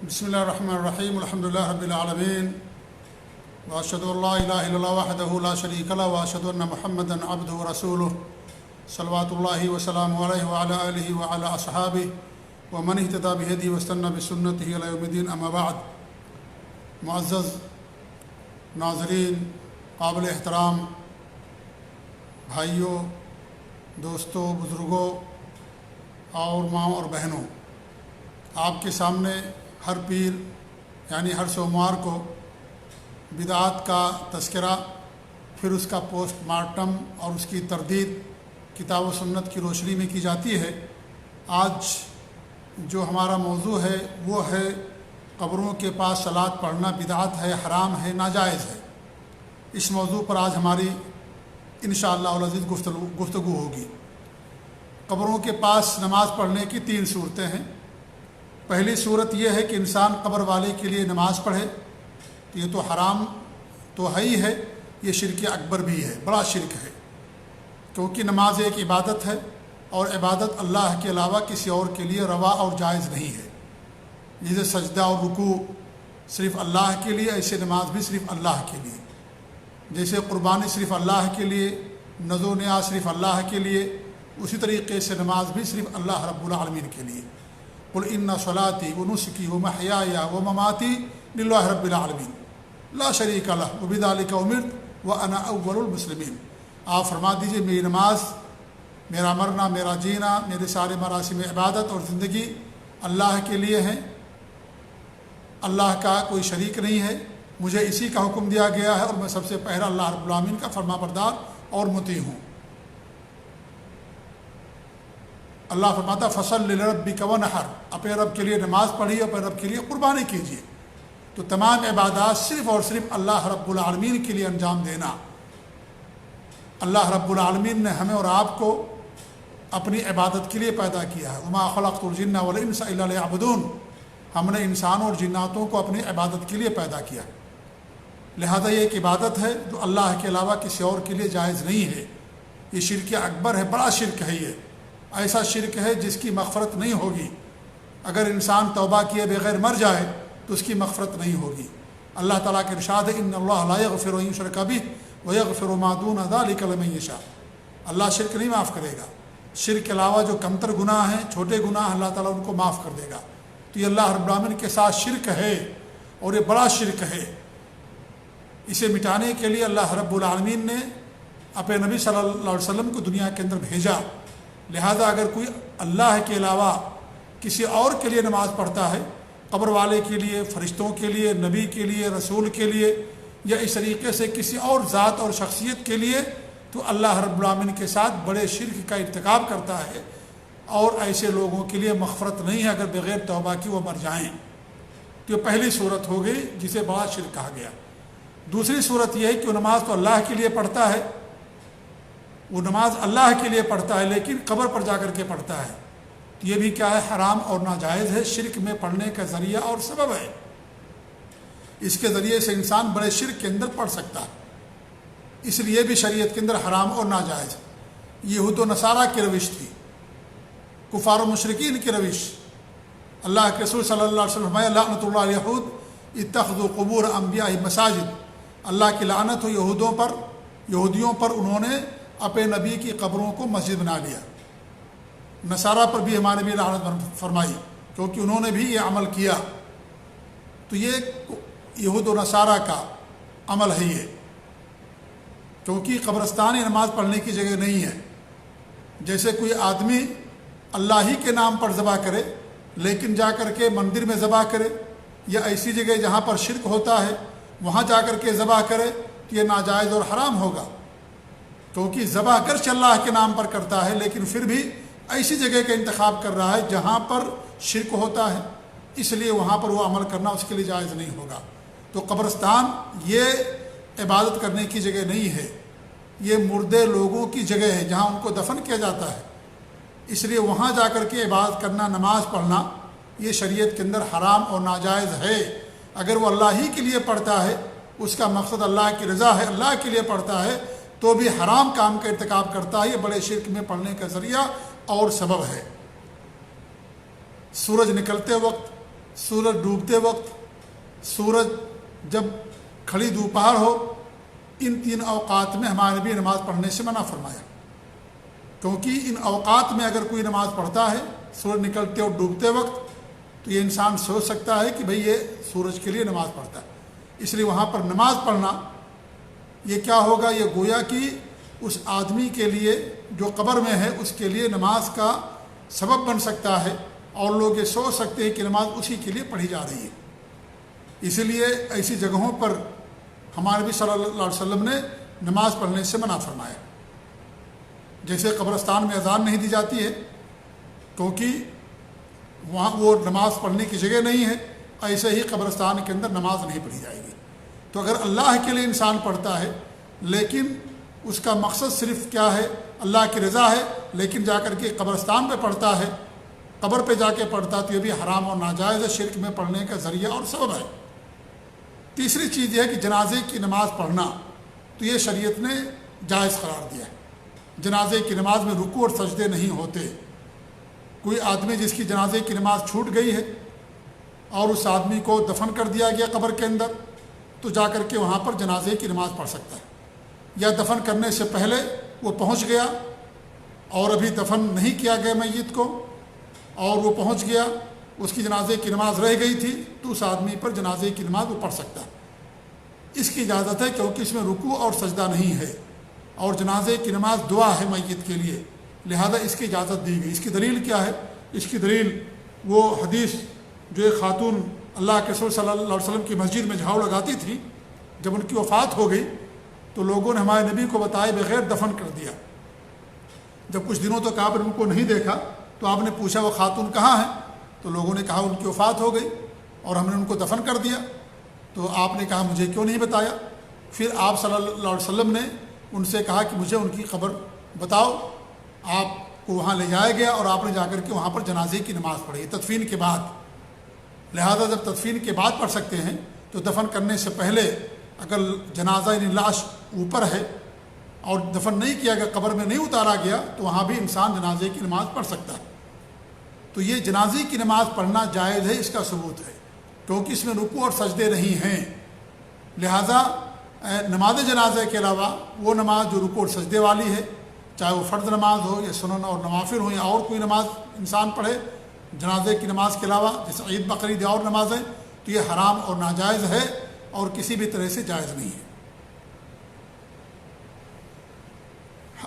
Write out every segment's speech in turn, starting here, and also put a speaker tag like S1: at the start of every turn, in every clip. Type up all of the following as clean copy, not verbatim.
S1: بسم اللہ الرحمن الرحیم الحمد للہ رب العالمین واشهد ان لا الہ الا اللہ وحدہ لا شریک لہ واشهد ان محمدا عبدہ ورسولہ صلوات اللہ وسلامہ علیہ وعلی آلہ وعلی اصحابہ ومن اہتدی بہدیہ واستنى بسنتہ الی یوم الدین اما بعد۔ معزز ناظرین، قابل احترام بھائیوں، دوستوں، بزرگوں اور ماں اور بہنوں، آپ کے سامنے ہر پیر یعنی ہر سوموار کو بدعات کا تذکرہ، پھر اس کا پوسٹ مارٹم اور اس کی تردید کتاب و سنت کی روشنی میں کی جاتی ہے۔ آج جو ہمارا موضوع ہے وہ ہے قبروں کے پاس صلاۃ پڑھنا بدعت ہے، حرام ہے، ناجائز ہے۔ اس موضوع پر آج ہماری انشاءاللہ العزیز گفتگو ہوگی۔ قبروں کے پاس نماز پڑھنے کی 3 صورتیں ہیں۔ پہلی صورت یہ ہے کہ انسان قبر والے کے لیے نماز پڑھے، تو یہ تو حرام تو ہے ہی ہے، یہ شرک اکبر بھی ہے، بڑا شرک ہے، کیونکہ نماز ایک عبادت ہے اور عبادت اللہ کے علاوہ کسی اور کے لیے روا اور جائز نہیں ہے۔ جیسے سجدہ اور رکوع صرف اللہ کے لیے، ایسے نماز بھی صرف اللہ کے لیے۔ جیسے قربانی صرف اللہ کے لیے، نذر و نیاز صرف اللہ کے لیے، اسی طریقے سے نماز بھی صرف اللہ رب العالمین کے لیے۔ قل ان صلاتی و نسکی و محیای و مماتی للہ رب العالمین لا شریک لہ وبذلک امرت وانا اول المسلمین۔ آپ فرما دیجئے میری نماز، میرا مرنا، میرا جینا، میرے سارے مراسم عبادت اور زندگی اللہ کے لیے ہیں، اللہ کا کوئی شریک نہیں ہے، مجھے اسی کا حکم دیا گیا ہے اور میں سب سے پہلا اللہ رب العالمین کا فرما بردار اور مطیع ہوں۔ اللہ فرماتا فصل لربک ونحر، اپنے رب کے لیے نماز پڑھیے، اپنے رب کے لیے قربانی کیجیے۔ تو تمام عبادات صرف اور صرف اللہ رب العالمین کے لیے انجام دینا۔ اللہ رب العالمین نے ہمیں اور آپ کو اپنی عبادت کے لیے پیدا کیا ہے۔ وما خلقت الجن والانس الا لیعبدون، ہم نے انسانوں اور جناتوں کو اپنی عبادت کے لیے پیدا کیا، لہذا یہ ایک عبادت ہے جو اللہ کے علاوہ کسی اور کے لیے جائز نہیں ہے۔ یہ شرک اکبر ہے، بڑا شرک ہے، یہ ایسا شرک ہے جس کی مغفرت نہیں ہوگی۔ اگر انسان توبہ کیے بغیر مر جائے تو اس کی مغفرت نہیں ہوگی۔ اللہ تعالیٰ کے ارشاد ہے ان اللہ لا یغفر ان یشرک بہ ویغفر ما دون ذلک لمن یشاء۔ اللہ شرک نہیں معاف کرے گا، شرک کے علاوہ جو کمتر گناہ ہیں، چھوٹے گناہ، اللہ تعالیٰ ان کو معاف کر دے گا۔ تو یہ اللہ رب العالمین کے ساتھ شرک ہے اور یہ بڑا شرک ہے۔ اسے مٹانے کے لیے اللہ رب العالمین نے اپنے نبی صلی اللہ علیہ وسلم کو دنیا کے اندر بھیجا۔ لہذا اگر کوئی اللہ کے علاوہ کسی اور کے لیے نماز پڑھتا ہے، قبر والے کے لیے، فرشتوں کے لیے، نبی کے لیے، رسول کے لیے، یا اس طریقے سے کسی اور ذات اور شخصیت کے لیے، تو اللہ رب العالمین کے ساتھ بڑے شرک کا ارتکاب کرتا ہے، اور ایسے لوگوں کے لیے مغفرت نہیں ہے اگر بغیر توبہ کی وہ مر جائیں۔ تو یہ پہلی صورت ہو گئی جسے بڑا شرک کہا گیا۔ دوسری صورت یہ ہے کہ وہ نماز تو اللہ کے لیے پڑھتا ہے، وہ نماز اللہ کے لیے پڑھتا ہے لیکن قبر پر جا کر کے پڑھتا ہے، تو یہ بھی کیا ہے؟ حرام اور ناجائز ہے، شرک میں پڑھنے کا ذریعہ اور سبب ہے۔ اس کے ذریعے سے انسان بڑے شرک کے اندر پڑھ سکتا ہے، اس لیے بھی شریعت کے اندر حرام اور ناجائز ہے۔ یہود و نصارہ کی روش تھی، کفار و مشرکین کی روش۔ اللہ کے رسول صلی اللہ علیہ وسلم فرمایا لعنت اللہ علی الیہود اتخذوا قبور انبیاء مساجد، اللہ کی لعنت ہو یہودیوں پر، انہوں نے اپنے نبی کی قبروں کو مسجد بنا لیا۔ نصارہ پر بھی ہمارے نبی لعنت فرمائی کیونکہ انہوں نے بھی یہ عمل کیا۔ تو یہ یہود و نصارہ کا عمل ہے یہ، کیونکہ قبرستان نماز پڑھنے کی جگہ نہیں ہے۔ جیسے کوئی آدمی اللہ ہی کے نام پر ذبح کرے لیکن جا کر کے مندر میں ذبح کرے، یا ایسی جگہ جہاں پر شرک ہوتا ہے وہاں جا کر کے ذبح کرے، تو یہ ناجائز اور حرام ہوگا، کیونکہ ذبح اگرچہ اللہ کے نام پر کرتا ہے لیکن پھر بھی ایسی جگہ کا انتخاب کر رہا ہے جہاں پر شرک ہوتا ہے، اس لیے وہاں پر وہ عمل کرنا اس کے لیے جائز نہیں ہوگا۔ تو قبرستان یہ عبادت کرنے کی جگہ نہیں ہے، یہ مردے لوگوں کی جگہ ہے جہاں ان کو دفن کیا جاتا ہے، اس لیے وہاں جا کر کے عبادت کرنا، نماز پڑھنا، یہ شریعت کے اندر حرام اور ناجائز ہے۔ اگر وہ اللہ ہی کے لیے پڑھتا ہے، اس کا مقصد اللہ کی رضا ہے، اللہ کے لیے پڑھتا ہے، تو بھی حرام کام کا ارتکاب کرتا ہے، یہ بڑے شرک میں پڑھنے کا ذریعہ اور سبب ہے۔ سورج نکلتے وقت سورج ڈوبتے وقت، سورج جب کھڑی دوپہر ہو، ان 3 اوقات میں ہمارے نبی نماز پڑھنے سے منع فرمایا، کیونکہ ان اوقات میں اگر کوئی نماز پڑھتا ہے سورج نکلتے اور ڈوبتے وقت تو یہ انسان سوچ سکتا ہے کہ بھئی یہ سورج کے لیے نماز پڑھتا ہے، اس لیے وہاں پر نماز پڑھنا یہ کیا ہوگا، یہ گویا کہ اس آدمی کے لیے جو قبر میں ہے اس کے لیے نماز کا سبب بن سکتا ہے، اور لوگ یہ سوچ سکتے ہیں کہ نماز اسی کے لیے پڑھی جا رہی ہے۔ اسی لیے ایسی جگہوں پر ہمارے نبی صلی اللہ علیہ وسلم نے نماز پڑھنے سے منع فرمایا۔ جیسے قبرستان میں اذان نہیں دی جاتی ہے کیونکہ وہاں وہ نماز پڑھنے کی جگہ نہیں ہے، ایسے ہی قبرستان کے اندر نماز نہیں پڑھی جائے گی۔ تو اگر اللہ کے لیے انسان پڑھتا ہے لیکن اس کا مقصد صرف کیا ہے، اللہ کی رضا ہے، لیکن جا کر کے قبرستان پہ پڑھتا ہے، قبر پہ جا کے پڑھتا تو یہ بھی حرام اور ناجائز ہے، شرک میں پڑھنے کا ذریعہ اور سبب ہے۔ تیسری چیز یہ ہے کہ جنازے کی نماز پڑھنا تو یہ شریعت نے جائز قرار دیا ہے۔ جنازے کی نماز میں رکوع اور سجدے نہیں ہوتے۔ کوئی آدمی جس کی جنازے کی نماز چھوٹ گئی ہے اور اس آدمی کو دفن کر دیا گیا قبر کے اندر، تو جا کر کے وہاں پر جنازے کی نماز پڑھ سکتا ہے، یا دفن کرنے سے پہلے وہ پہنچ گیا اور ابھی دفن نہیں کیا گیا میت کو اور وہ پہنچ گیا، اس کی جنازے کی نماز رہ گئی تھی، تو اس آدمی پر جنازے کی نماز وہ پڑھ سکتا ہے۔ اس کی اجازت ہے کیونکہ اس میں رکوع اور سجدہ نہیں ہے، اور جنازے کی نماز دعا ہے میت کے لیے، لہذا اس کی اجازت دی گئی۔ اس کی دلیل کیا ہے؟ اس کی دلیل وہ حدیث جو ایک خاتون اللہ کے رسول صلی اللہ علیہ وسلم کی مسجد میں جھاڑو لگاتی تھی، جب ان کی وفات ہو گئی تو لوگوں نے ہمارے نبی کو بتائے بغیر دفن کر دیا۔ جب کچھ دنوں تک آپ نے ان کو نہیں دیکھا تو آپ نے پوچھا وہ خاتون کہاں ہیں؟ تو لوگوں نے کہا ان کی وفات ہو گئی اور ہم نے ان کو دفن کر دیا۔ تو آپ نے کہا مجھے کیوں نہیں بتایا؟ پھر آپ صلی اللہ علیہ وسلم نے ان سے کہا کہ مجھے ان کی خبر بتاؤ۔ آپ کو وہاں لے جایا گیا اور آپ نے جا کر کے وہاں پر جنازے کی نماز پڑھی تدفین کے بعد۔ لہذا جب تدفین کے بعد پڑھ سکتے ہیں تو دفن کرنے سے پہلے اگر جنازہ یعنی لاش اوپر ہے اور دفن نہیں کیا گیا، قبر میں نہیں اتارا گیا، تو وہاں بھی انسان جنازے کی نماز پڑھ سکتا ہے۔ تو یہ جنازے کی نماز پڑھنا جائز ہے، اس کا ثبوت ہے کیونکہ اس میں رکوع اور سجدے نہیں ہیں۔ لہذا نماز جنازہ کے علاوہ وہ نماز جو رکوع اور سجدے والی ہے، چاہے وہ فرض نماز ہو یا سنن اور نوافل ہو یا اور کوئی نماز انسان پڑھے جنازے کی نماز کے علاوہ، جیسے عید بقرعید اور نمازیں، تو یہ حرام اور ناجائز ہے اور کسی بھی طرح سے جائز نہیں ہے۔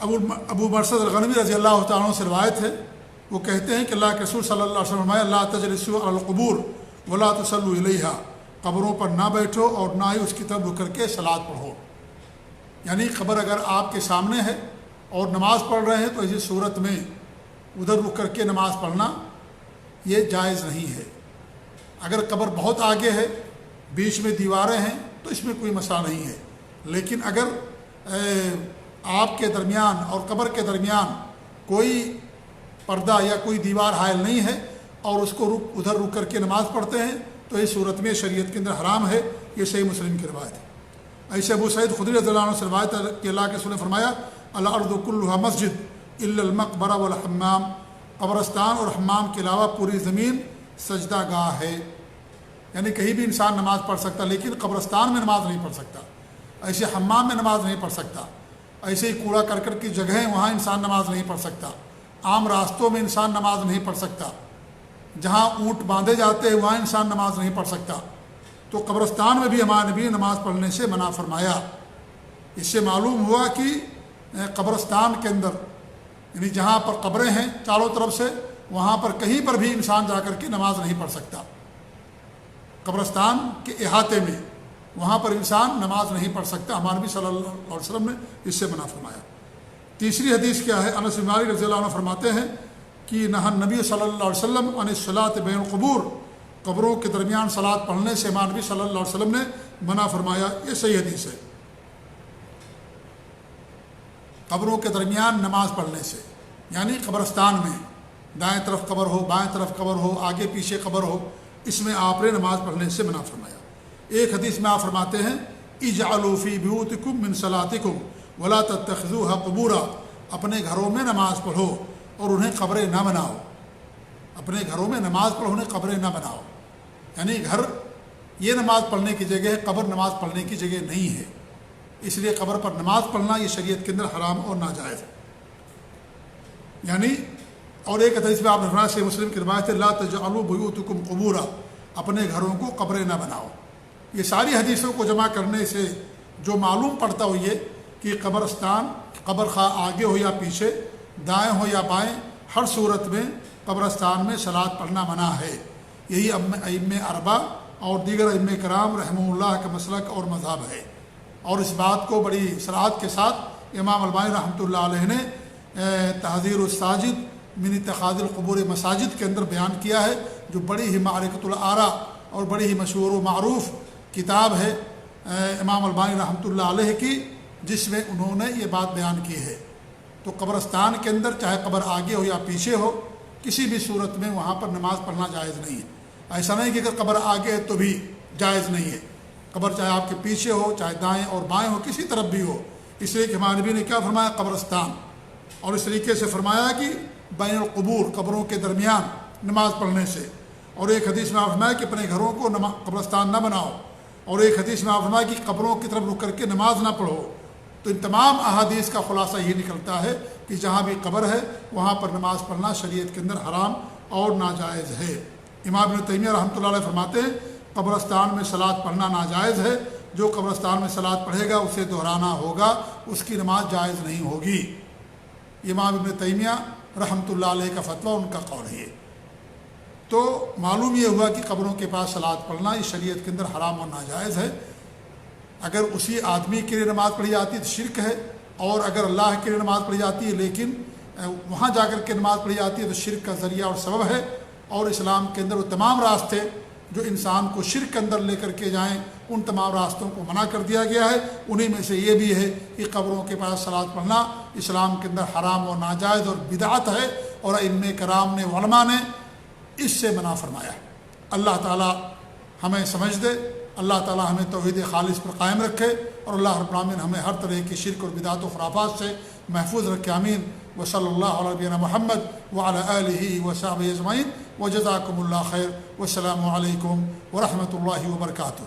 S1: ابو مرثد الغنوی رضی اللہ تعالیٰ عنہ سے روایت ہے، وہ کہتے ہیں کہ اللہ کے رسول صلی اللہ علیہ وسلم فرمایا لا تجلسوا علی القبور ولا تصلوا الیہا، قبروں پر نہ بیٹھو اور نہ ہی اس کی طرف رک کر کے صلات پڑھو۔ یعنی قبر اگر آپ کے سامنے ہے اور نماز پڑھ رہے ہیں تو ایسی صورت میں ادھر رک کر کے نماز پڑھنا یہ جائز نہیں ہے۔ اگر قبر بہت آگے ہے، بیچ میں دیواریں ہیں، تو اس میں کوئی مسئلہ نہیں ہے، لیکن اگر آپ کے درمیان اور قبر کے درمیان کوئی پردہ یا کوئی دیوار حائل نہیں ہے اور اس کو ادھر رک کر کے نماز پڑھتے ہیں تو اس صورت میں شریعت کے اندر حرام ہے۔ یہ صحیح مسلم کی روایت ہے۔ ایسے ابو سعید خدری رضی اللہ عنہ سے روایت ہے کہ اللہ کے رسول نے فرمایا الارض کلھا مسجد الا المقبرہ والحمام، قبرستان اور حمام کے علاوہ پوری زمین سجدہ گاہ ہے۔ یعنی کہیں بھی انسان نماز پڑھ سکتا لیکن قبرستان میں نماز نہیں پڑھ سکتا، ایسے حمام میں نماز نہیں پڑھ سکتا، ایسے ہی کوڑا کرکٹ کی جگہیں وہاں انسان نماز نہیں پڑھ سکتا، عام راستوں میں انسان نماز نہیں پڑھ سکتا، جہاں اونٹ باندھے جاتے ہیں وہاں انسان نماز نہیں پڑھ سکتا۔ تو قبرستان میں بھی ہمارے نبی نے نماز پڑھنے سے منع فرمایا۔ اس سے معلوم ہوا کہ قبرستان کے اندر یعنی جہاں پر قبریں ہیں چاروں طرف سے، وہاں پر کہیں پر بھی انسان جا کر کے نماز نہیں پڑھ سکتا۔ قبرستان کے احاطے میں وہاں پر انسان نماز نہیں پڑھ سکتا۔ ہمارے نبی صلی اللہ علیہ وسلم نے اس سے منع فرمایا۔ تیسری حدیث کیا ہے؟ انس بن مالک رضی اللہ عنہ فرماتے ہیں کہ نہى النبی صلی اللہ علیہ وسلم عن الصلاۃ بین القبور، قبروں کے درمیان صلات پڑھنے سے ہمارے نبی صلی اللہ علیہ وسلم نے منع فرمایا۔ یہ صحیح حدیث ہے، قبروں کے درمیان نماز پڑھنے سے، یعنی قبرستان میں دائیں طرف قبر ہو، بائیں طرف قبر ہو، آگے پیچھے قبر ہو، اس میں آپ نے نماز پڑھنے سے منع فرمایا۔ ایک حدیث میں آپ فرماتے ہیں اجعلوا فی بیوتکم من صلاتکم ولا تتخذوها قبورا، اپنے گھروں میں نماز پڑھو اور انہیں قبریں نہ بناؤ، اپنے گھروں میں نماز پڑھو، انہیں قبریں نہ بناؤ۔ یعنی گھر یہ نماز پڑھنے کی جگہ ہے، قبر نماز پڑھنے کی جگہ نہیں ہے، اس لیے قبر پر نماز پڑھنا یہ شریعت کے اندر حرام اور ناجائز ہے۔ یعنی اور ایک حدیث میں آپ نے فرمایا، صحیح مسلم کی روایت ہے، لا تجعلوا بیوتکم قبورا، اپنے گھروں کو قبریں نہ بناؤ۔ یہ ساری حدیثوں کو جمع کرنے سے جو معلوم پڑتا ہو یہ کہ قبرستان، قبر خواہ آگے ہو یا پیچھے، دائیں ہو یا بائیں، ہر صورت میں قبرستان میں صلاۃ پڑھنا منع ہے۔ یہی ائمہ اربعہ اور دیگر ائمہ کرام رحمہ اللہ کا مسلک اور مذہب ہے، اور اس بات کو بڑی صراحت کے ساتھ امام البانی رحمۃ اللہ علیہ نے تحذیر الساجد من اتخاذ القبور مساجد کے اندر بیان کیا ہے، جو بڑی ہی معرکۃ الآراء اور بڑی ہی مشہور و معروف کتاب ہے امام البانی رحمۃ اللہ علیہ کی، جس میں انہوں نے یہ بات بیان کی ہے۔ تو قبرستان کے اندر چاہے قبر آگے ہو یا پیچھے ہو، کسی بھی صورت میں وہاں پر نماز پڑھنا جائز نہیں ہے۔ ایسا نہیں کہ اگر قبر آگے ہے تو بھی جائز نہیں ہے، قبر چاہے آپ کے پیچھے ہو، چاہے دائیں اور بائیں ہو، کسی طرف بھی ہو، اس لیے کہ ہمارے نبی نے کیا فرمایا، قبرستان، اور اس طریقے سے فرمایا کہ بین القبور، قبروں کے درمیان نماز پڑھنے سے۔ اور ایک حدیث میں آپ فرمایا کہ اپنے گھروں کو قبرستان نہ بناؤ، اور ایک حدیث میں آپ فرمایا کہ قبروں کی طرف رک کر کے نماز نہ پڑھو۔ تو ان تمام احادیث کا خلاصہ یہ نکلتا ہے کہ جہاں بھی قبر ہے وہاں پر نماز پڑھنا شریعت کے اندر حرام اور ناجائز ہے۔ امام ابن تیمیہ رحمۃ اللہ علیہ فرماتے ہیں قبرستان میں صلاۃ پڑھنا ناجائز ہے، جو قبرستان میں صلاۃ پڑھے گا اسے دہرانا ہوگا، اس کی نماز جائز نہیں ہوگی۔ امام ابن تیمیہ رحمۃ اللہ علیہ کا فتویٰ، ان کا قول ہے۔ تو معلوم یہ ہوا کہ قبروں کے پاس صلاۃ پڑھنا یہ شریعت کے اندر حرام اور ناجائز ہے۔ اگر اسی آدمی کے لیے نماز پڑھی جاتی ہے تو شرک ہے، اور اگر اللہ کے لیے نماز پڑھی جاتی ہے لیکن وہاں جا کر کے نماز پڑھی جاتی ہے تو شرک کا ذریعہ اور سبب ہے۔ اور اسلام کے اندر وہ تمام راستے جو انسان کو شرک کے اندر لے کر کے جائیں، ان تمام راستوں کو منع کر دیا گیا ہے۔ انہی میں سے یہ بھی ہے کہ قبروں کے پاس صلاۃ پڑھنا اسلام کے اندر حرام اور ناجائز اور بدعت ہے، اور ائمہ کرام نے، علماء نے اس سے منع فرمایا ہے۔ اللہ تعالی ہمیں سمجھ دے، اللہ تعالی ہمیں توحید خالص پر قائم رکھے، اور اللہ رب العالمین ہمیں ہر طرح کی شرک اور بدعت و خرافات سے محفوظ رکھے، آمین۔ وصلی اللہ علی نبینا محمد وعلی آلہ وصحبہ اجمعین، وجزاکم اللہ خیر، والسلام علیکم ورحمۃ اللہ وبرکاتہ۔